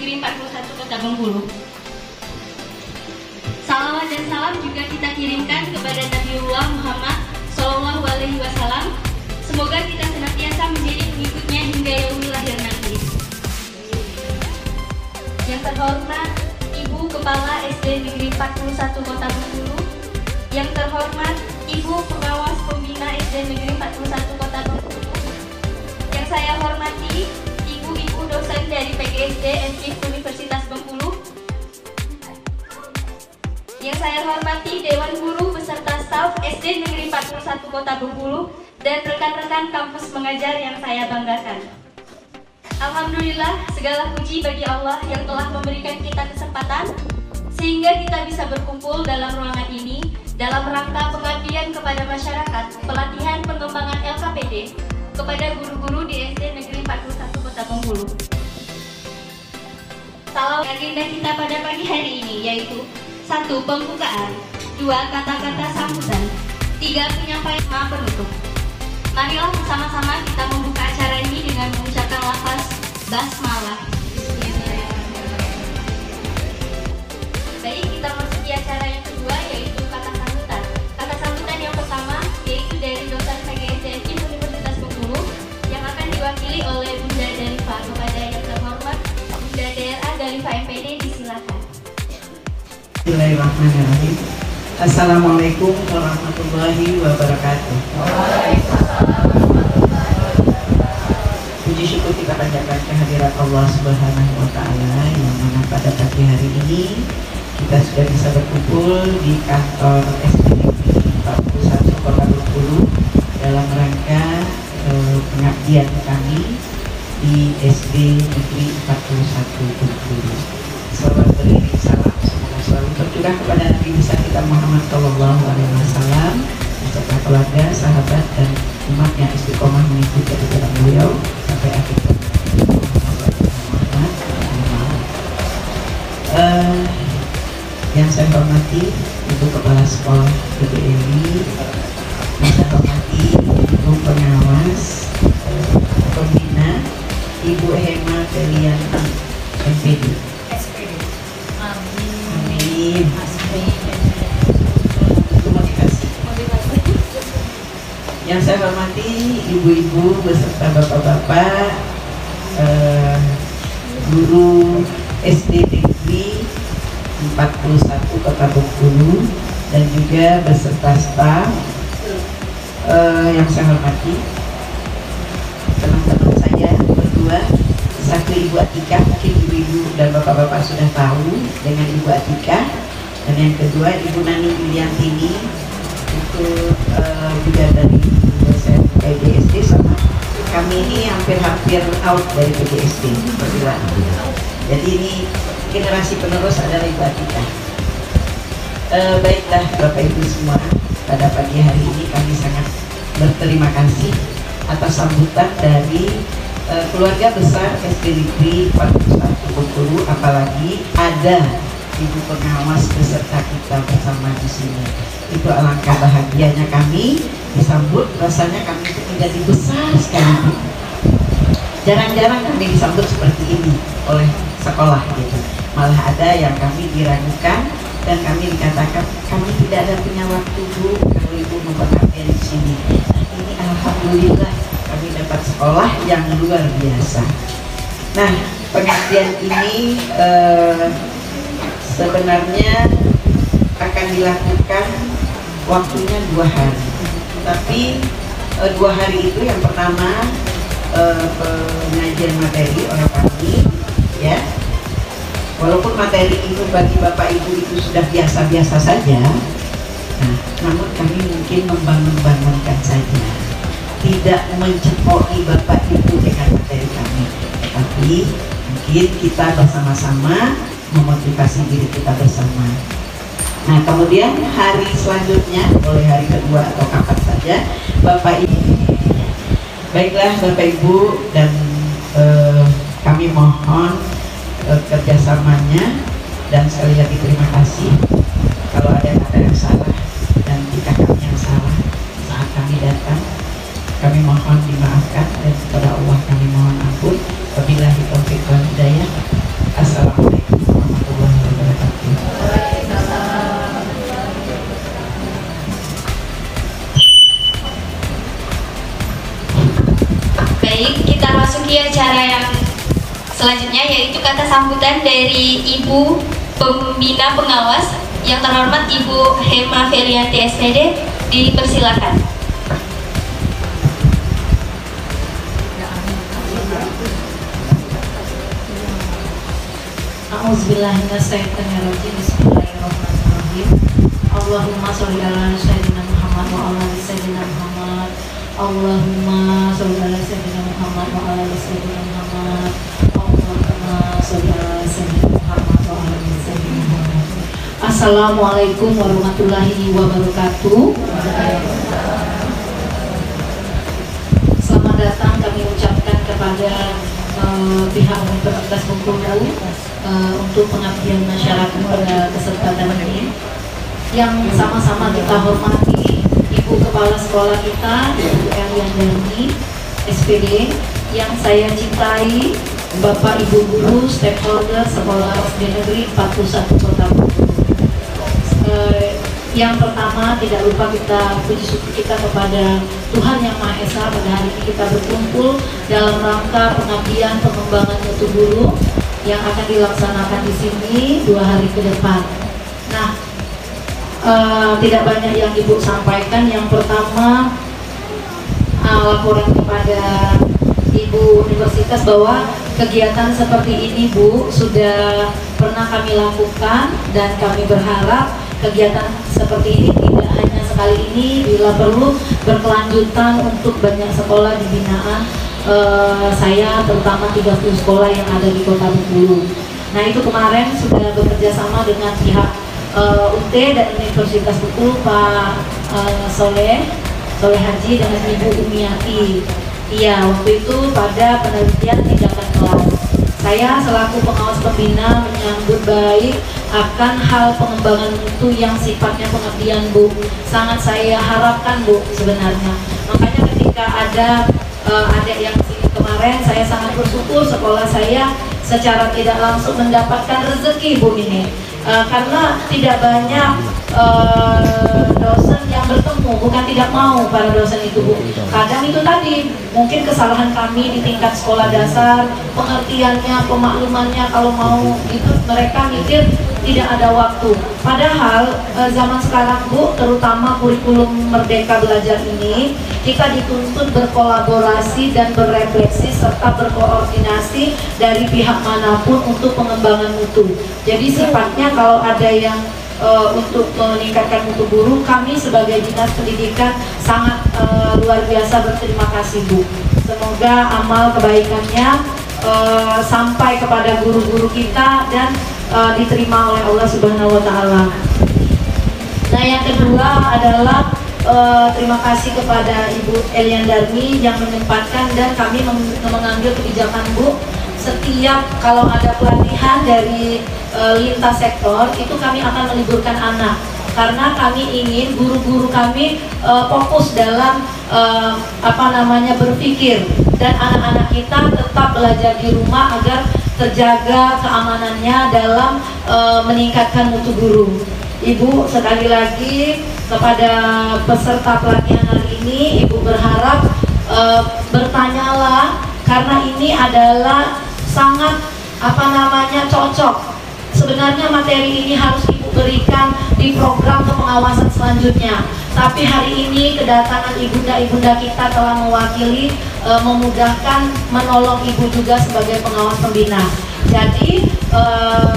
Negeri 41 Kota Bengkulu. Salawat dan salam juga kita kirimkan kepada Nabiullah Muhammad SAW. Semoga kita senantiasa menjadi pengikutnya hingga yaumil akhir nanti. Yang terhormat Ibu Kepala SD Negeri 41 Kota Bengkulu, yang terhormat Ibu Pengawas Pembina SD Negeri 41 Kota Bengkulu, yang saya hormati Ibu-ibu dosen dari PGSD FKIP Universitas Bengkulu, yang saya hormati Dewan Guru beserta staf SD Negeri 41 Kota Bengkulu, dan rekan-rekan kampus mengajar yang saya banggakan. Alhamdulillah, segala puji bagi Allah yang telah memberikan kita kesempatan sehingga kita bisa berkumpul dalam ruangan ini dalam rangka pengabdian kepada masyarakat, pelatihan pengembangan LKPD kepada guru-guru di SD Negeri 41 Kota Bengkulu. Salam agenda kita pada pagi hari ini yaitu 1. Pembukaan, 2. Kata-kata sambutan, 3. Penyampaian penutup. Marilah bersama-sama kita membuka acara ini dengan mengucapkan lafaz basmalah. Baik, kita masuki acara yang kedua yaitu kata sambutan. Kata sambutan yang pertama yaitu dari dosen PGSD FKIP Universitas Bengkulu yang akan diwakili oleh Bunda Darifa. Kepada yang terhormat Bunda DRA Darifa MPD, disilakan. Bismillahirrahmanirrahim. Assalamualaikum warahmatullahi wabarakatuh. Puji syukur kita panjatkan kehadirat Allah Subhanahu wa Ta'ala yang mana pada pagi hari ini kita sudah bisa berkumpul di kantor SD Negeri 41 Kota Bengkulu dalam rangka pengabdian kami di SD Negeri 41 Bengkulu. Salawat beriring salam semoga selalu tercurah kepada Nabi besar kita Muhammad Shallallahu Alaihi Wasallam beserta keluarga, sahabat dan umat yang istiqomah mengikuti ajaran beliau sampai akhir yang saya hormati Ibu Kepala Sekolah PGRI, yang saya hormati Ibu Pengawas Pembina Ibu Hema Felianti MPD. Amin. Yang saya hormati ibu-ibu beserta bapak-bapak guru SD Negeri 41 Kota Bengkulu dan juga beserta staf yang saya hormati teman-teman saya berdua. Satu Ibu Atika, mungkin ibu-ibu dan bapak-bapak sudah tahu dengan Ibu Atika, dan yang kedua Ibu Nani Yuliantini itu juga dari dosen PGSD, sama kami ini hampir-hampir out dari PGSD berdua. Jadi ini generasi penerus adalah Ibu Atika. Baiklah Bapak Ibu semua, pada pagi hari ini kami sangat berterima kasih atas sambutan dari keluarga besar SD Negeri 41 Bengkulu, apalagi ada Ibu Pengawas beserta kita bersama di sini. Itu alangkah bahagianya kami disambut, rasanya kami itu menjadi besar sekali. Jarang-jarang kami disambut seperti ini oleh sekolah gitu. Malah ada yang kami diragukan dan kami dikatakan kami tidak ada punya waktu Bu kalau Ibu memperhatikan di sini. Nah, ini alhamdulillah kami dapat sekolah yang luar biasa. Nah, pengabdian ini sebenarnya akan dilakukan waktunya 2 hari. Tapi 2 hari itu yang pertama pengajian materi oleh kami, ya. Walaupun materi itu bagi Bapak Ibu itu sudah biasa-biasa saja, nah, namun kami mungkin membangun-bangunkan saja, tidak mencepoi Bapak Ibu dengan materi kami, tapi mungkin kita bersama-sama memotivasi diri kita bersama. Nah, kemudian hari selanjutnya, boleh hari kedua atau kapan saja, Bapak Ibu. Baiklah Bapak Ibu, dan kami mohon kerjasamanya, dan sekali lagi terima kasih kalau ada kata yang salah dan jika kami yang salah saat kami datang, kami mohon dimaafkan, dan kepada Allah kami mohon ampun. Wabillahi taufiq wal hidayah. Assalamualaikum Selanjutnya yaitu kata sambutan dari Ibu Pembina Pengawas yang terhormat Ibu Hema Ferianti SPD, dipersilakan. A'udzubillahiminasyaitonirrajim. Bismillahirrahmanirrahim. Allahumma sholli ala sayyidina Muhammad wa ala ali sayyidina Muhammad. Allahumma sholli ala sayyidina Muhammad wa ala ali sayyidina Muhammad. Allahumma sholli ala sayyidina Muhammad wa ala ali sayyidina Muhammad. Assalamualaikum warahmatullahi wabarakatuh. Selamat datang kami ucapkan kepada pihak Universitas Bengkulu untuk pengabdian masyarakat pada kesempatan ini, yang sama-sama kita hormati Ibu Kepala Sekolah kita, Ibu Elian Darmi SPD, yang saya cintai, Bapak Ibu guru, stakeholder Sekolah SD Negeri 41 Kota Bengkulu. Yang pertama, tidak lupa kita puji syukur kita kepada Tuhan Yang Maha Esa. Pada hari ini kita berkumpul dalam rangka pengabdian pengembangan mutu guru yang akan dilaksanakan di sini 2 hari ke depan. Nah, tidak banyak yang Ibu sampaikan. Yang pertama, laporan kepada Ibu Universitas bahwa kegiatan seperti ini, Bu, sudah pernah kami lakukan, dan kami berharap kegiatan seperti ini tidak hanya sekali ini, bila perlu berkelanjutan untuk banyak sekolah di binaan saya, terutama 30 sekolah yang ada di Kota Bengkulu. Nah, itu kemarin sudah bekerja sama dengan pihak UT dan Universitas Bengkulu, Pak Soleh Haji dengan Ibu Umiati. Iya, waktu itu pada penelitian tindakan kelas. Saya selaku pengawas pembina menyambut baik akan hal pengembangan mutu yang sifatnya pengabdian, Bu. Sangat saya harapkan, Bu, sebenarnya. Makanya ketika ada adik yang sini kemarin, saya sangat bersyukur sekolah saya secara tidak langsung mendapatkan rezeki, Bu, ini. Karena tidak banyak dosen yang bertemu, bukan tidak mau para dosen itu, Bu. Kadang itu tadi mungkin kesalahan kami di tingkat sekolah dasar, pengertiannya, pemaklumannya, kalau mau itu mereka mikir tidak ada waktu. Padahal zaman sekarang, Bu, terutama kurikulum Merdeka Belajar ini, kita dituntut berkolaborasi dan berefleksi serta berkoordinasi dari pihak manapun untuk pengembangan mutu. Jadi sifatnya kalau ada yang untuk meningkatkan mutu guru, kami sebagai Dinas Pendidikan sangat luar biasa berterima kasih, Bu. Semoga amal kebaikannya sampai kepada guru-guru kita dan diterima oleh Allah Subhanahu wa Ta'ala. Nah, yang kedua adalah terima kasih kepada Ibu Elian Darmi yang menyempatkan dan kami mengambil kebijakan, Bu. Setiap kalau ada pelatihan dari lintas sektor, itu kami akan meliburkan anak, karena kami ingin guru-guru kami fokus dalam berpikir, dan anak-anak kita tetap belajar di rumah agar terjaga keamanannya dalam meningkatkan mutu guru. Ibu, sekali lagi kepada peserta pelatihan hari ini, Ibu berharap bertanyalah, karena ini adalah sangat cocok. Sebenarnya materi ini harus Ibu berikan di program kepengawasan selanjutnya. Tapi hari ini kedatangan ibunda-ibunda kita telah mewakili, memudahkan, menolong Ibu juga sebagai pengawas pembina. Jadi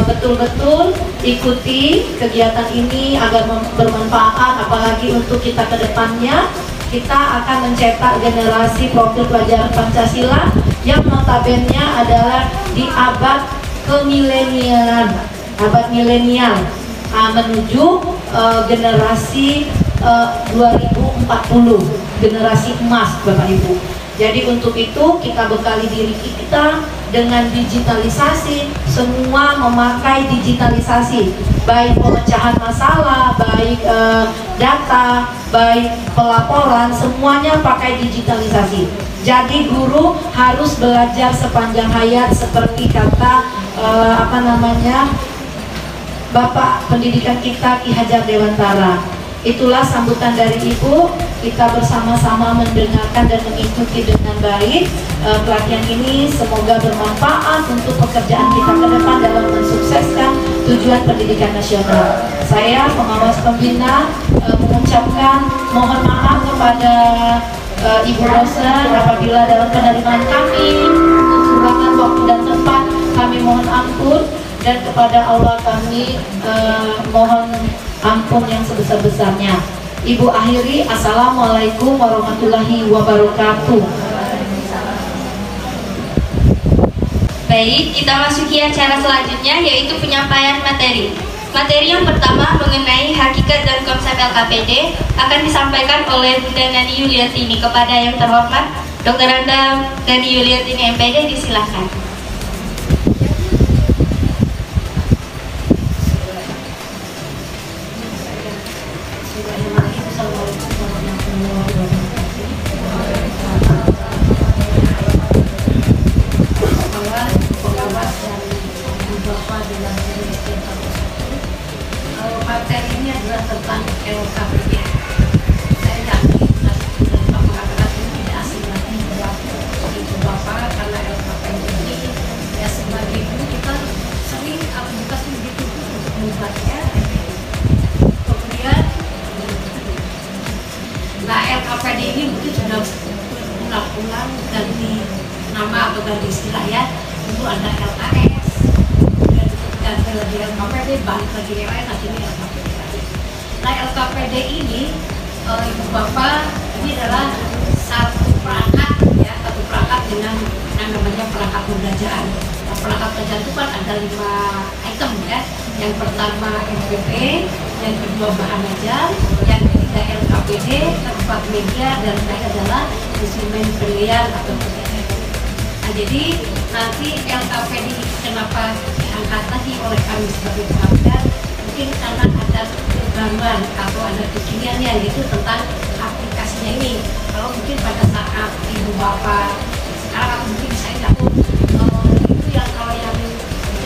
betul-betul ikuti kegiatan ini agar bermanfaat, apalagi untuk kita ke depannya. Kita akan mencetak generasi profil pelajar Pancasila yang notabene adalah di abad kemilenialan, abad milenial, menuju generasi 2040, generasi emas, Bapak Ibu. Jadi untuk itu kita bekali diri kita dengan digitalisasi, semua memakai digitalisasi, baik pemecahan masalah, baik data, baik pelaporan, semuanya pakai digitalisasi. Jadi guru harus belajar sepanjang hayat, seperti kata Bapak pendidikan kita Ki Hajar Dewantara. Itulah sambutan dari Ibu. Kita bersama-sama mendengarkan dan mengikuti dengan baik. Pelatihan ini semoga bermanfaat untuk pekerjaan kita ke depan dalam mensukseskan tujuan pendidikan nasional. Saya pengawas pembina mengucapkan mohon maaf kepada Ibu dosen apabila dalam penerimaan kami kekurangan waktu dan tempat, kami mohon ampun, dan kepada Allah kami mohon ampun yang sebesar-besarnya. Ibu akhiri, Assalamualaikum warahmatullahi wabarakatuh. Baik, kita masuki acara selanjutnya, yaitu penyampaian materi. Materi yang pertama mengenai hakikat dan konsep LKPD akan disampaikan oleh Bunda Nani Yuliantini. Kepada yang terhormat Dr. Anda Nani Yuliantini MPD, disilahkan. Materi ini adalah tentang LKPD. Saya yakin Bapak mengatakan ini tidak asing lagi buat Ibu Bapak, karena LKPD ini ya sebagai guru kita sering aktivitas begitu untuk membuatnya. Kemudian, nah LKPD ini mungkin sudah ulang-ulang ganti nama atau ganti istilah ya. Dulu ada LKS, ganti lagi LKPD, balik lagi yang lain, akhirnya LKPD lagi. Nah LKPD ini, Ibu Bapak, ini adalah satu perangkat ya, satu perangkat dengan yang namanya perangkat pembelajaran. Nah, perangkat pembelajaran itu kan ada 5 item ya. Yang pertama MPP, yang kedua bahan ajar, yang ketiga LKPD, keempat media, dan terakhir adalah instrumen penilaian atau penilaian. Nah jadi nanti LKPD kenapa diangkat lagi oleh kami sebagai pengajar, mungkin karena ada kebaruan atau ada kekiniannya, yaitu tentang aplikasinya ini. Kalau mungkin pada saat Ibu Bapak sekarang atau mungkin saya nggak tahu, itu yang kalau yang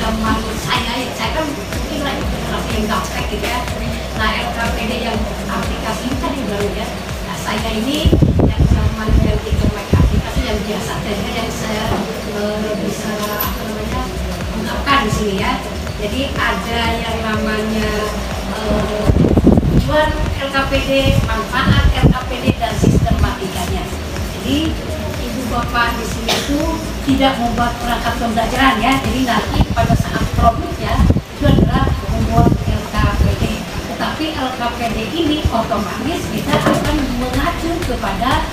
zaman saya kan mungkin lah generasi yang gaptek gitu ya. Nah LKPD yang aplikasi ini kan baru ya. Nah saya ini yang zaman yang aplikasi yang biasa saja, yang saya bisa apa namanya ungkapkan di sini ya. Jadi ada yang namanya tujuan LKPD, manfaat LKPD, dan sistematikanya. Jadi Ibu Bapak di sini itu tidak membuat perangkat pembelajaran ya. Jadi nanti pada saat produknya itu adalah membuat LKPD. Tetapi LKPD ini otomatis kita akan mengacu kepada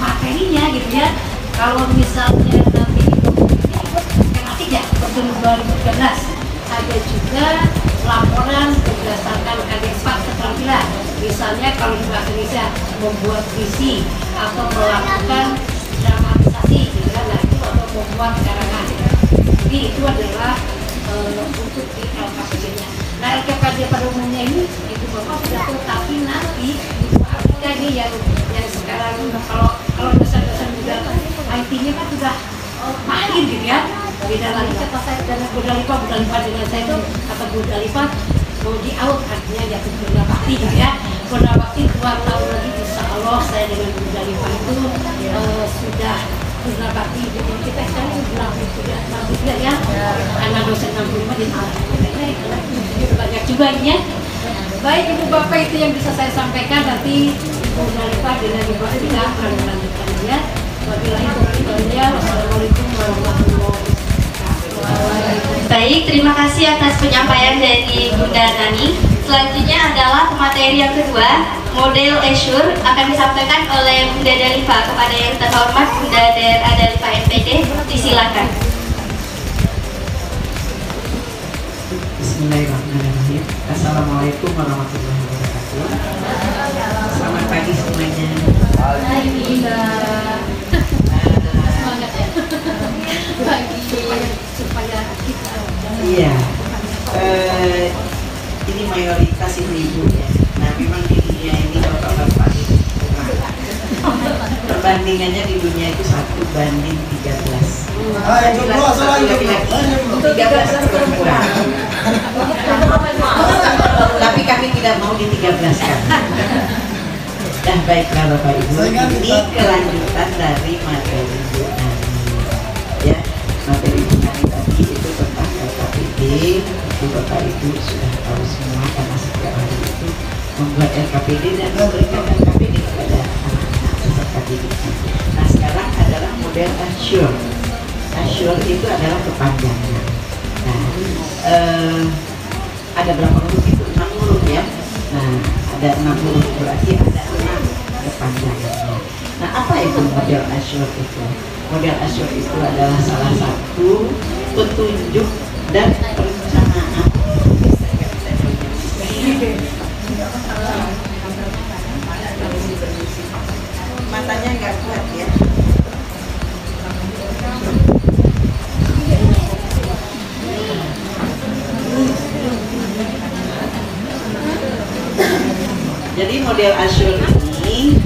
materinya gitu ya. Kalau misalnya nanti skematik ya, tahun 2013 ada juga laporan berdasarkan KD4 keterampilan. Misalnya kalau di bahasa Indonesia membuat visi atau melakukan dramatisasi gitu kan, nah itu atau membuat karangan. Jadi itu adalah untuk di LKPD-nya. Nah LKPD pada umumnya ini Ibu Bapak sudah tahu, tapi nanti kita ini yang sekarang kalau dosen-dosen juga IT-nya kan sudah mahir gitu ya. Beda lagi kata saya dengan Budalipa dengan saya itu kata Budalipa mau di out, artinya jatuh Bunda Bakti gitu ya. Bunda Bakti 2 tahun lagi insya Allah saya dengan Budalipa itu sudah Bunda Bakti jadi kita sekarang sudah ya, karena dosen 65 di banyak juga ini ya. Baik Ibu Bapak, itu yang bisa saya sampaikan. Nanti Ibu Budalipa dengan Ibu Bakti juga akan melanjutkan ya. Wabillahi taufiq wal hidayah. Wassalamualaikum warahmatullahi wabarakatuh. Baik, terima kasih atas penyampaian dari Bunda Nani. Selanjutnya adalah materi yang kedua, model Azure, akan disampaikan oleh Bunda Dalifa. Kepada yang terhormat Bunda Dalifa MPD, disilakan. Bismillahirrahmanirrahim. Assalamualaikum warahmatullahi wabarakatuh. Selamat pagi semuanya. Semangat ya. Supaya kita Iya, ini mayoritas ibu-ibu ya. Nah memang di dunia ini bapak-bapak itu kurang. Perbandingannya di dunia itu 1:13. Laki-laki 13 perempuan. Tapi kami tidak mau di 13-kan. Dah baiklah Bapak Ibu, ini kelanjutan dari materi Bu Nani. Ya, materi Bu Nani tadi itu tentang LKPD. Itu Bapak Ibu sudah tahu semua karena setiap hari itu membuat LKPD dan memberikan LKPD kepada anak-anak peserta didiknya. Nah sekarang adalah model assure. Assure itu adalah kepanjangan. Nah, ada berapa huruf itu? 6 huruf ya. Nah, ada 6 huruf berarti ada 6 kepanjangannya. Nah, apa itu model assure itu? Model assure itu adalah salah satu petunjuk dan perencanaan. Matanya nggak kuat ya. Jadi model assure ini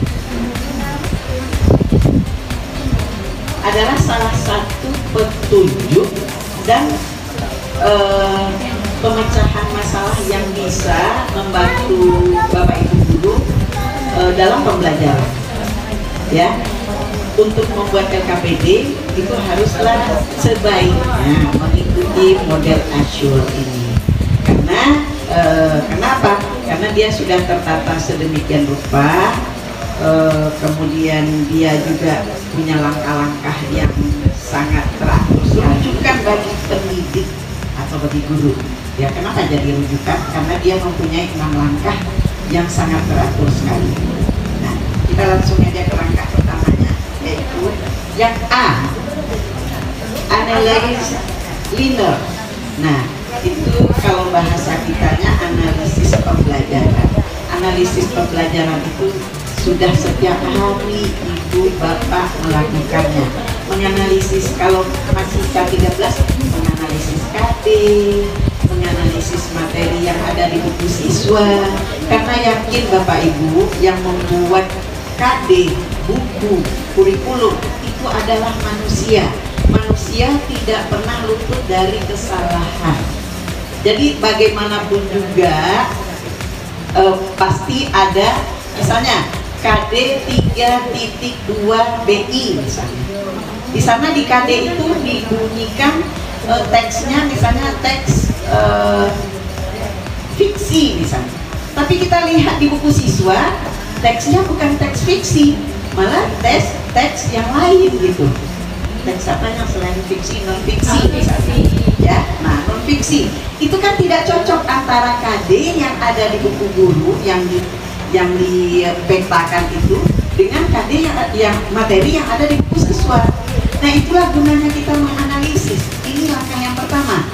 adalah salah satu petunjuk dan pemecahan masalah yang bisa membantu Bapak Ibu guru dalam pembelajaran. Ya, untuk membuat LKPD itu haruslah sebaiknya mengikuti model assure ini. Karena kenapa? Karena dia sudah tertata sedemikian rupa, kemudian dia juga punya langkah-langkah yang sangat teratur, rujukan bagi pendidik atau bagi guru. Ya, kenapa jadi rujukan? Karena dia mempunyai 6 langkah yang sangat teratur sekali. Nah, kita langsung aja ke langkah pertamanya, yaitu yang A, analyze learner. Nah, itu kalau bahasa kitanya analisis pembelajaran. Analisis pembelajaran itu sudah setiap hari ibu bapak melakukannya. Menganalisis kalau masih K13, menganalisis KD, menganalisis materi yang ada di buku siswa. Karena yakin bapak ibu yang membuat KD, buku, kurikulum itu adalah manusia. Manusia tidak pernah luput dari kesalahan. Jadi bagaimanapun juga pasti ada, misalnya KD 3.2 BI misalnya. Di sana di KD itu dibunyikan teksnya misalnya teks fiksi misalnya. Tapi kita lihat di buku siswa teksnya bukan teks fiksi, malah teks yang lain gitu. Teks apa yang selain fiksi, non fiksi misalnya. Ya, nah non fiksi itu kan tidak cocok antara KD yang ada di buku guru yang dipetakan itu dengan KD yang materi yang ada di buku siswa. Nah itulah gunanya kita menganalisis. Ini langkah yang pertama,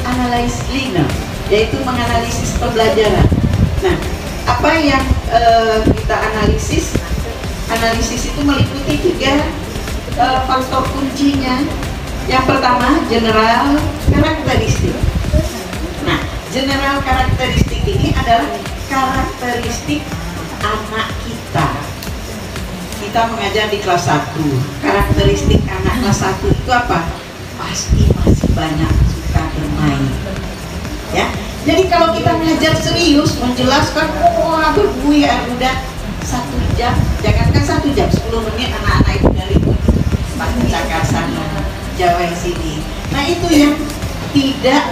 analyze learner, yaitu menganalisis pembelajaran. Nah apa yang kita analisis? Analisis itu meliputi 3 faktor kuncinya. Yang pertama, general karakteristik. Nah, general karakteristik ini adalah karakteristik anak kita. Kita mengajar di kelas 1. Karakteristik anak kelas 1 itu apa? Pasti masih banyak suka bermain. Ya. Jadi kalau kita mengajar serius, menjelaskan berbuih udah 1 jam, jangankan 1 jam, 10 menit anak-anak itu dari Pancakar sana, Jawa yang sini. Nah itu yang tidak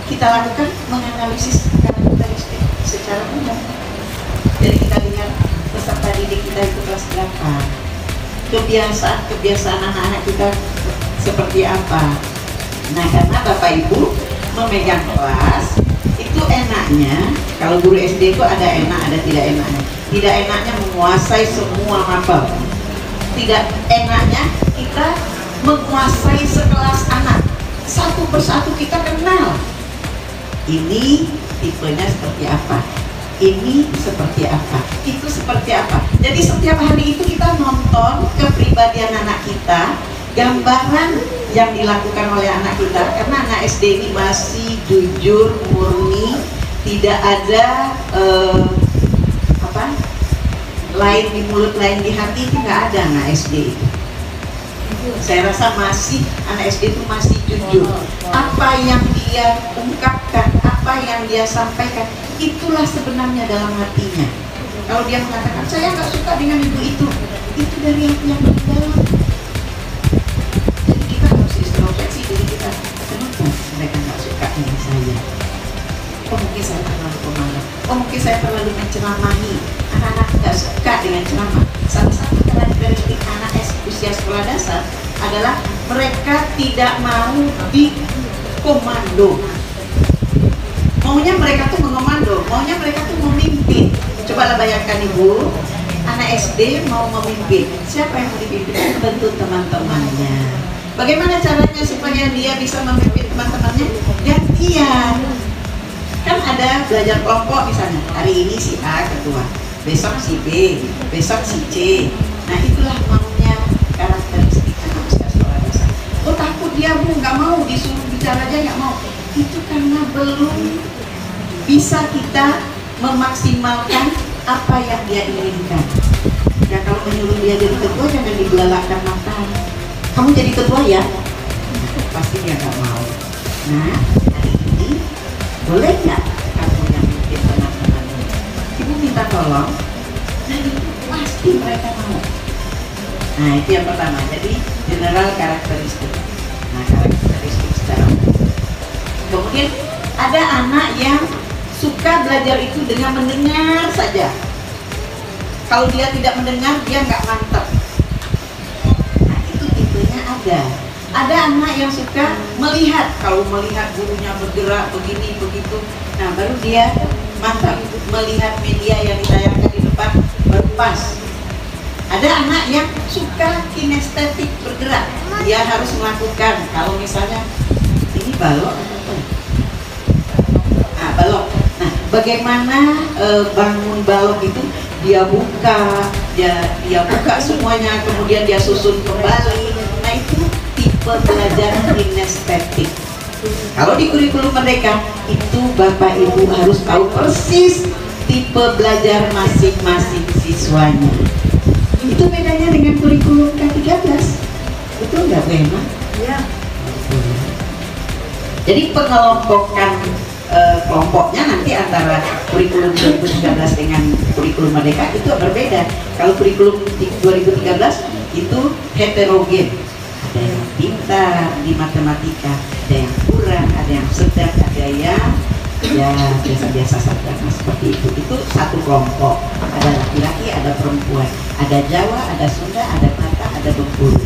kita lakukan, menganalisis karakteristik secara umum. Jadi kita lihat peserta didik kita itu kelas berapa, kebiasaan anak-anak kita seperti apa. Nah karena Bapak Ibu memegang kelas itu enaknya, kalau guru SD itu ada enak ada tidak enaknya. Tidak enaknya menguasai semua mapel. Tidak enaknya kita menguasai sekelas anak, satu persatu kita kenal. Ini tipenya seperti apa, ini seperti apa, itu seperti apa. Jadi setiap hari itu kita nonton kepribadian anak kita, gambaran yang dilakukan oleh anak kita. Karena anak SD ini masih jujur, murni, tidak ada lain di mulut, lain di hati, itu nggak ada anak SD itu. Saya rasa masih anak SD itu masih jujur. Apa yang dia ungkapkan, apa apa yang dia sampaikan, itulah sebenarnya dalam hatinya. Kalau dia mengatakan saya nggak suka dengan ibu itu dari hati yang paling dalam. Jadi kita harus introspeksi diri kita, kenapa mereka nggak suka dengan saya? Oh mungkin saya terlalu pemalas, oh mungkin saya terlalu menceramahi. Anak-anak nggak suka dengan ceramah. Salah satu karakteristik anak usia sekolah dasar adalah mereka tidak mau dikomando. Maunya mereka tuh mengomando, maunya mereka tuh memimpin. Cobalah bayangkan ibu, anak SD mau memimpin. Siapa yang mau dipimpin? Tentu teman-temannya. Bagaimana caranya supaya dia bisa memimpin teman-temannya? Gantian. Kan ada belajar kelompok misalnya, hari ini si A ketua, besok si B, besok si C. Nah itulah maunya karakteristik anak usia sekolah dasar. Oh takut dia bu, nggak mau disuruh bicara aja nggak mau. Itu karena belum bisa kita memaksimalkan apa yang dia inginkan. Ya kalau menyuruh dia jadi ketua jangan dibelalakkan mata. Kamu jadi ketua ya? Pasti dia nggak mau. Nah hari ini boleh nggak kamu yang mungkin teman-temannya? Ibu minta tolong. Nah itu pasti mereka mau. Nah itu yang pertama. Jadi general karakteristik. Nah karakteristik secara umum. Kemudian ada anak yang suka belajar itu dengan mendengar saja. Kalau dia tidak mendengar, dia nggak mantap. Nah itu tipenya ada. Ada anak yang suka melihat. Kalau melihat gurunya bergerak begini begitu, nah baru dia mantap. Melihat media yang ditayangkan di depan baru pas. Ada anak yang suka kinestetik bergerak. Dia harus melakukan. Kalau misalnya ini balok atau apa? Nah balok. Nah, bagaimana bangun balok itu dia buka, dia buka semuanya, kemudian dia susun kembali. Nah itu tipe belajar kinestetik. Kalau di kurikulum mereka itu Bapak Ibu harus tahu persis tipe belajar masing-masing siswanya. Itu bedanya dengan kurikulum K13. Betul nggak Bu Emma? Ya. Jadi pengelompokan kelompoknya nanti antara kurikulum 2013 dengan kurikulum Merdeka itu berbeda. Kalau kurikulum 2013 itu heterogen, ada yang pintar di matematika, ada yang kurang, ada yang sedang, ada yang ya biasa-biasa saja. Nah, seperti itu. Itu satu kelompok. Ada laki-laki, ada perempuan, ada Jawa, ada Sunda, ada Batak, ada Bengkulu.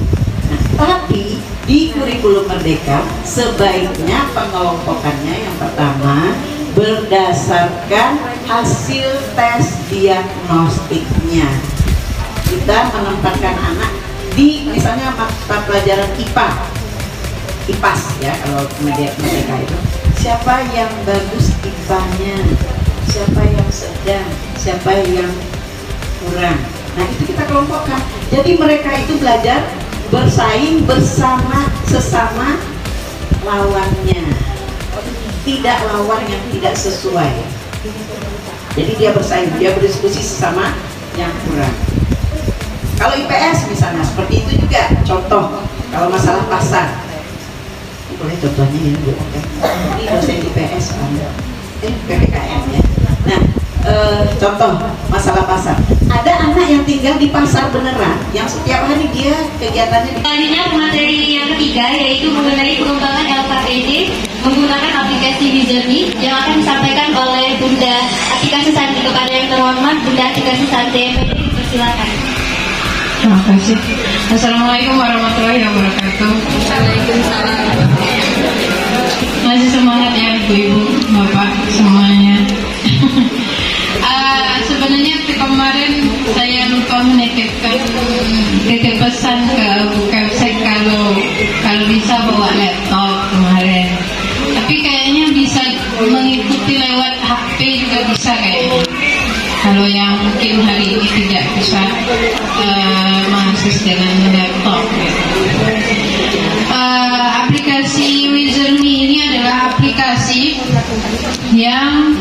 Nah, tapi di kurikulum Merdeka sebaiknya pengelompokannya yang pertama berdasarkan hasil tes diagnostiknya. Kita menempatkan anak di misalnya mata pelajaran IPA, IPAS ya kalau Merdeka itu. Siapa yang bagus IPA-nya, siapa yang sedang, siapa yang kurang. Nah itu kita kelompokkan. Jadi mereka itu belajar bersaing bersama sesama lawannya, tidak lawan yang tidak sesuai. Jadi dia bersaing, dia berdiskusi sesama yang kurang. Kalau IPS misalnya seperti itu juga. Contoh kalau masalah pasar, ini boleh contohnya ya Bu. Ini dosen IPS PPKN ya. Nah contoh masalah pasar, ada anak yang tinggal di pasar beneran yang setiap hari dia kegiatannya di... Selanjutnya materi yang ketiga yaitu mengenai pengembangan LKPD menggunakan aplikasi Wizardme yang akan disampaikan oleh Bunda Atika Susanti. Kepada yang terhormat Bunda Atika Susanti, persilakan. Terima kasih. Assalamualaikum warahmatullahi wabarakatuh. Waalaikumsalam. Masih semangat ya Ibu-ibu, Bapak semuanya. Sebenarnya kemarin saya lupa menitipkan pesan ke website kalau bisa bawa laptop kemarin. Tapi kayaknya bisa mengikuti lewat HP juga bisa kayaknya. Kalau yang mungkin hari ini tidak bisa mengakses dengan laptop. Aplikasi Wizardme ini adalah aplikasi yang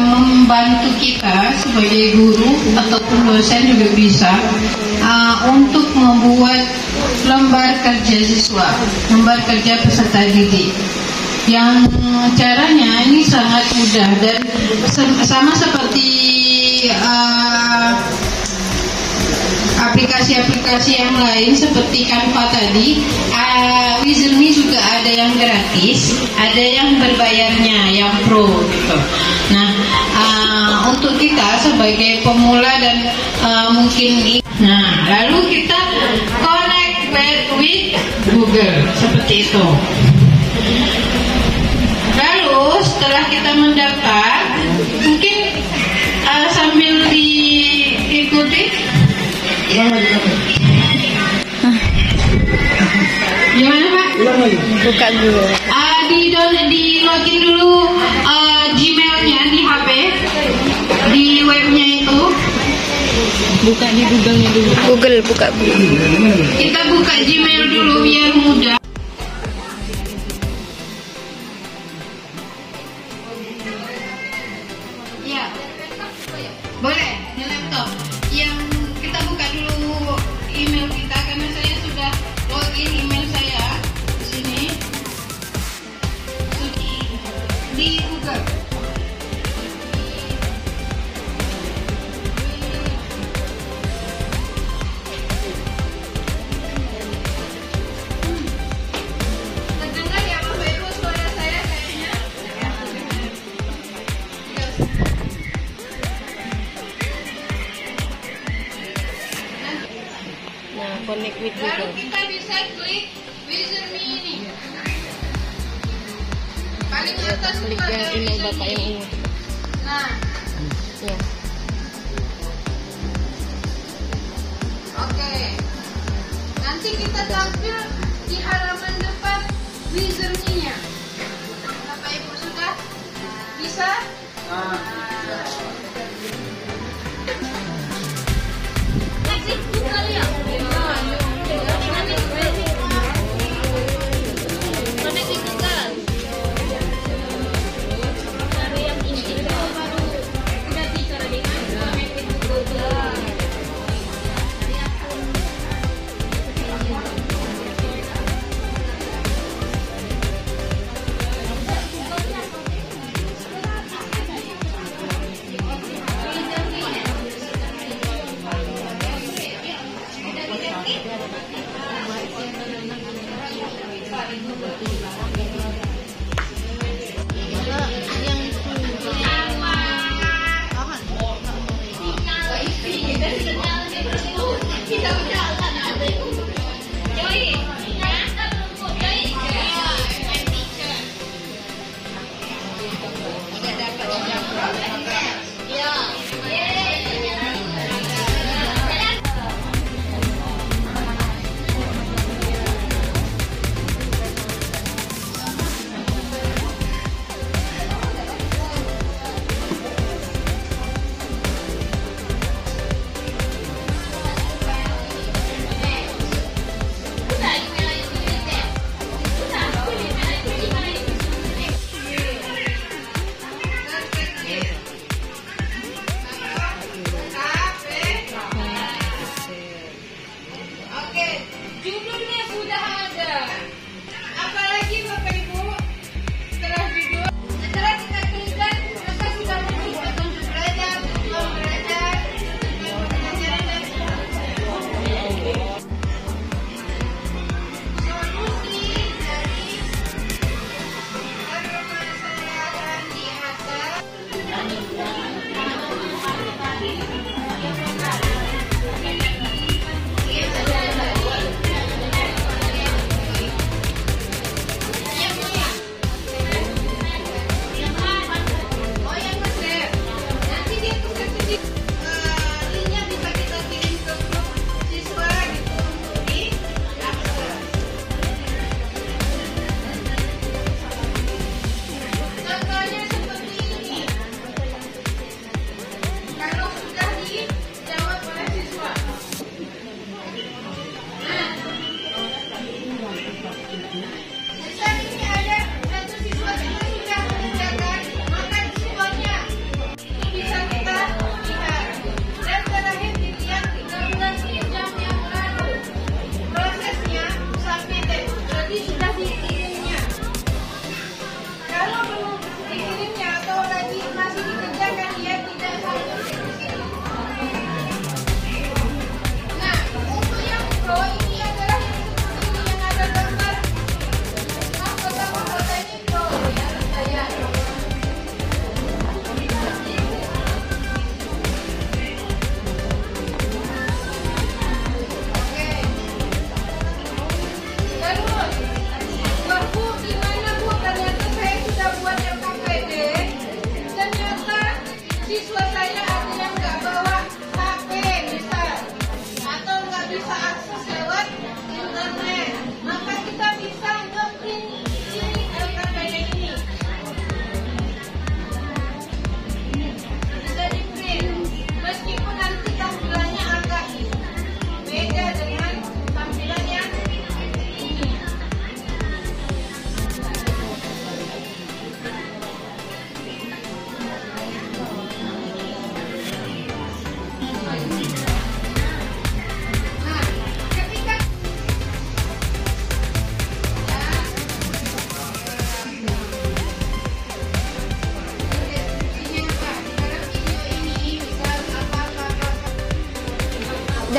membantu kita sebagai guru ataupun dosen juga bisa untuk membuat lembar kerja siswa, lembar kerja peserta didik. yang caranya ini sangat mudah dan sama seperti aplikasi-aplikasi yang lain seperti Canva tadi. Wizard.me juga ada yang gratis, ada yang berbayarnya, yang pro gitu. Nah, untuk kita sebagai pemula dan lalu kita connect with Google seperti itu. Lalu setelah kita mendaftar, mungkin sambil diikuti. Gimana Pak? Buka dulu. Di login dulu Gmailnya di HP, di webnya itu. Buka di Google-nya dulu. Buka. Kita buka Gmail dulu biar mudah. Ya, boleh di laptop. Yang kita buka dulu email kita karena saya sudah login email saya di sini di Google. Terdengar ya Bapak Ibu suara saya kayaknya? Nah, connect with Lalu Google. kita bisa klik Wizard.me ini. Paling atas Klik itu ada yang email Bapak yang Wizard.me. ini. Nah, Ya. oke. Nanti kita tampil di halaman depan Wizard.me-nya. Bapak Ibu sudah bisa?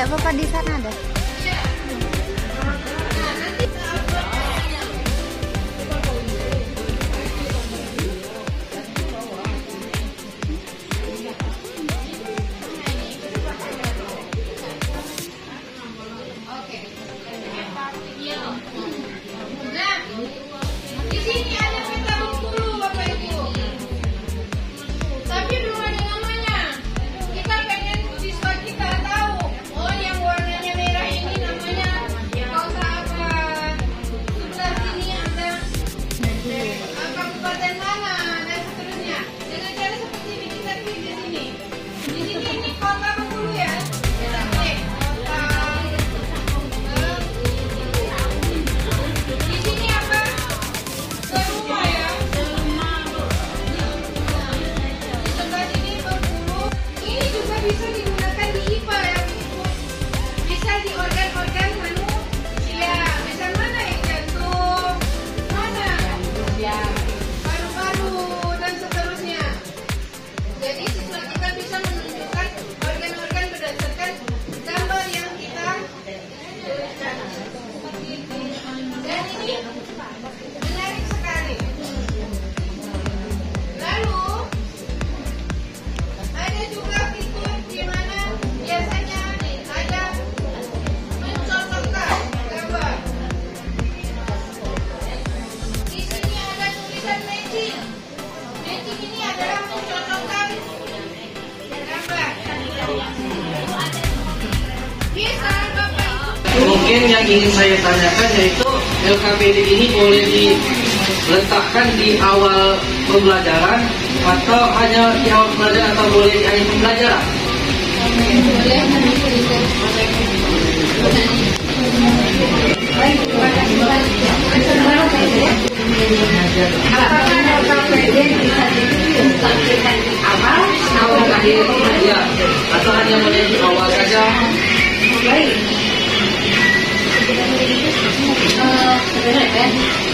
Ada Bapak di sana ada. Mungkin yang ingin saya tanyakan yaitu LKPD ini boleh diletakkan di awal pembelajaran atau hanya di awal pembelajaran atau boleh di akhir pembelajaran? Apakah LKPD bisa disampaikan di awal atau akhir? Ya, atau hanya boleh di awal saja? Baik. Sebenarnya,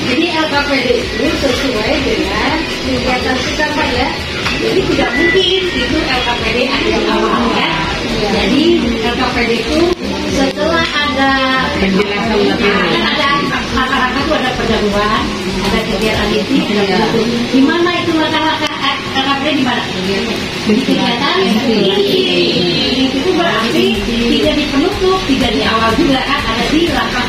jadi LKPD itu sesuai dengan kegiatan kita Pak ya. Jadi tidak mungkin itu LKPD ada yang awal ya. Jadi LKPD itu setelah ada penjelasan kan ada langkah-langkah itu ada pendahuluan, ada kegiatan itu, ada di mana itu langkah-langkah LKPD di mana? Jadi kegiatan itu berarti tidak di penutup, tidak di awal juga kan ada di langkah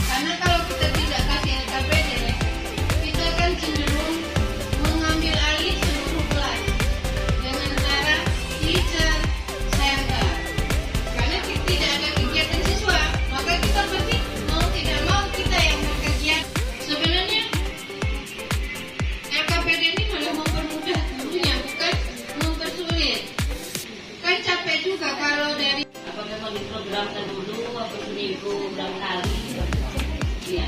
Karena kalau kita tidak kasih LKPD, kita akan cenderung mengambil alih seluruh kelas dengan cara teacher center. Karena tidak ada kegiatan siswa, maka kita pasti mau tidak mau kita yang berkegiatan. Sebenarnya LKPD ini malah mempermudah gurunya, bukan mempersulit. Kan capek juga kalau dari Apa memang diprogramkan dulu apa seminggu berapa kali? Iya.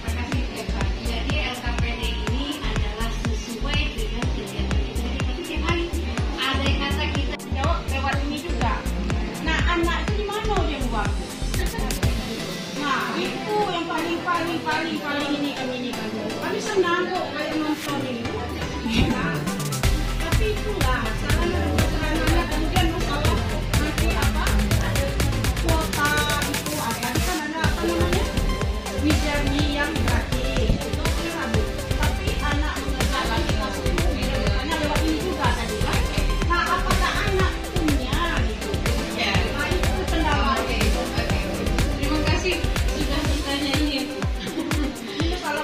Makasih Eva. Jadi LKPD ini adalah sesuai dengan kegiatan kita. Tapi tiap hari ada yang kata kita jawab lewat ini juga. Nah anak itu di mana dia buat? Nah itu yang paling ini kan. Kami senang kok kayak nonton ini. Nah, tapi itulah sarana kemudian masalah nanti apa? Kuota itu ada kan ada apa namanya? Wisarni yang gratis itu kan tapi anak mengerjakan kita sendiri hanya lewat ini juga tadi kan. Nah apakah anak punya gitu? Ya, nah itu kendalanya itu. Terima kasih sudah bertanya ini. Ini kalau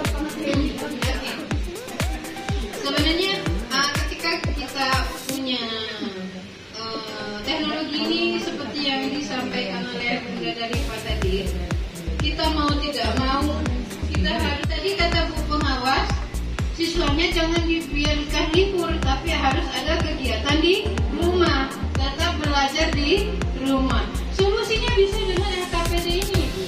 sebenarnya ketika kita punya teknologi ini seperti yang disampaikan oleh Bunda Darifah tadi, kita mau tidak mau kita harus tadi kata Bu Pengawas, siswanya jangan dibiarkan libur tapi harus ada kegiatan di rumah, tetap belajar di rumah. Solusinya bisa dengan LKPD ini, Bu.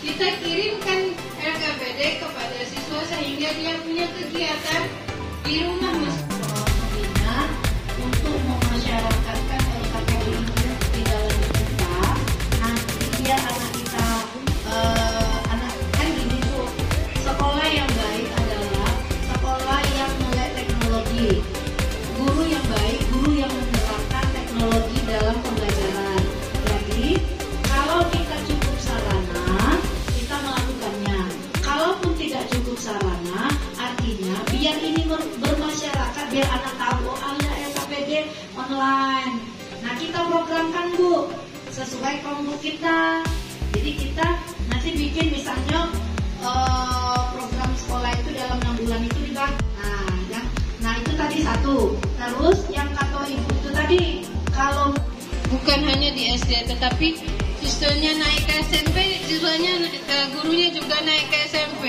Kita kirimkan LKPD kepada siswa sehingga dia punya kegiatan di rumah untuk memasyarakatkan LKPD ini di dalam kita. Nanti biar anak kita anak kan gini tuh, sekolah yang baik adalah sekolah yang melek teknologi, guru yang sesuai kelompok kita. Jadi kita nanti bikin misalnya program sekolah itu dalam 6 bulan itu dibagi. Nah itu tadi satu. Terus yang kata ibu itu tadi, kalau Bukan hanya di SD, tetapi siswanya naik ke SMP, siswanya gurunya juga naik ke SMP.